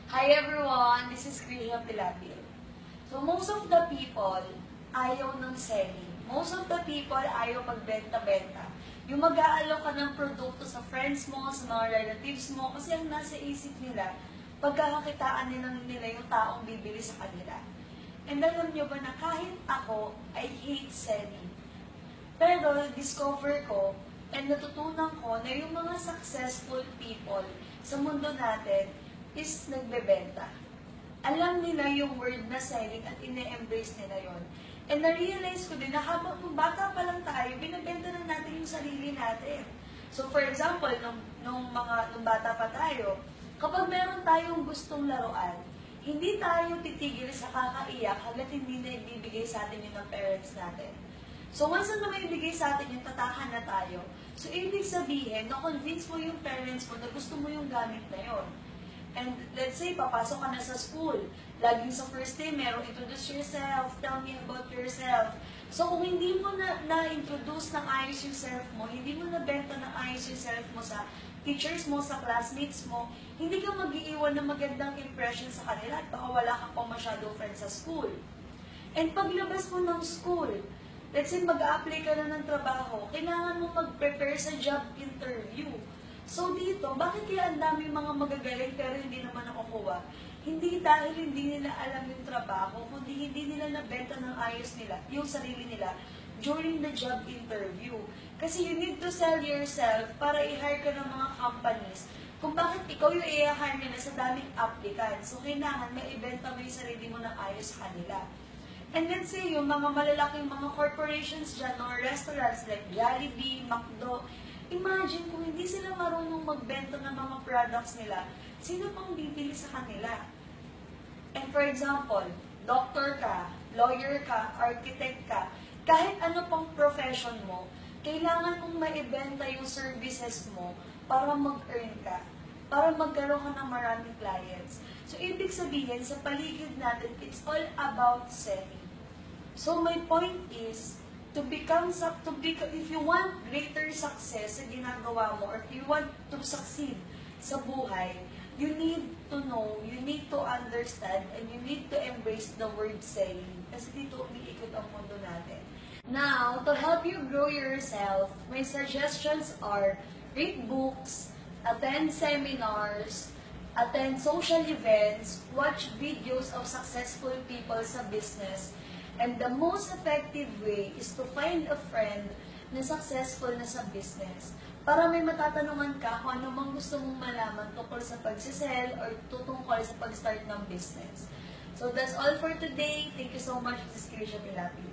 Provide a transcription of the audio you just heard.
Hi everyone, this is Krisha Pilapil. So most of the people ayaw ng selling. Most of the people ayaw pagbenta-benta. Yung mag-aalok ka ng produkto sa friends mo, sa mga relatives mo, kasi ang nasa isip nila, pagkakakitaan nila yung taong bibili sa kanila. And alam nyo ba na kahit ako, I hate selling. Pero discover ko and natutunan ko na yung mga successful people sa mundo natin is nagbebenta. Alam nila yung word na selling at ine-embrace nila yon. And na-realize ko din na habang bata pa lang tayo, binibenta na natin yung sarili natin. So for example, nung bata pa tayo, kapag meron tayong gustong laruan, hindi tayo titigil sa kakaiyak hanggat hindi na ibibigay sa atin yun ng parents natin. So once na may ibigay sa atin yung tatahan na tayo, so ibig sabihin, na-convince mo yung parents mo na gusto mo yung gamit na yon. And let's say, papasok ka na sa school. Laging sa first day, merong introduce yourself, tell me about yourself. So kung hindi mo na-introduce ng ayos yung self mo, hindi mo na-benta ng ayos yung self mo sa teachers mo, sa classmates mo, hindi ka mag-iiwan ng magandang impression sa kanila at baka wala ka pa masyado friends sa school. And paglabas mo ng school, let's say mag-a-apply ka na ng trabaho, kailangan mo mag-prepare sa job interview. So dito, bakit kaya ang dami mga magagaling pero hindi naman nakukuha? Hindi dahil hindi nila alam yung trabaho, kundi hindi nila nabenta ng ayos nila, yung sarili nila, during the job interview. Kasi you need to sell yourself para i-hire ka ng mga companies kung bakit ikaw yung i-hire nila sa daming applicants. So kailangan may ibenta mo yung sarili mo ng ayos sa kanila. And let's say, yung mga malalaking mga corporations dyan, or restaurants like Jollibee, McDo, imagine kung hindi sila marunong magbenta ng mga products nila, sino pang bibili sa kanila? And for example, doctor ka, lawyer ka, architect ka, kahit ano pang profession mo, kailangan mong maibenta yung services mo para mag-earn ka, para magkaroon ka ng maraming clients. So, ibig sabihin, sa paligid natin, it's all about selling. So, my point is, if you want greater success sa ginagawa mo, or if you want to succeed sa buhay, you need to know, you need to understand, and you need to embrace the word selling. Kasi dito umiikot ang mundo natin. Now, to help you grow yourself, my suggestions are read books, attend seminars, attend social events, watch videos of successful people sa business, and the most effective way is to find a friend na successful na sa business. Para may matatanungan ka kung ano mang gusto mong malaman tungkol sa pagsisell or tutungkol sa pag-start ng business. So that's all for today. Thank you so much. This is Krisha Pilapi.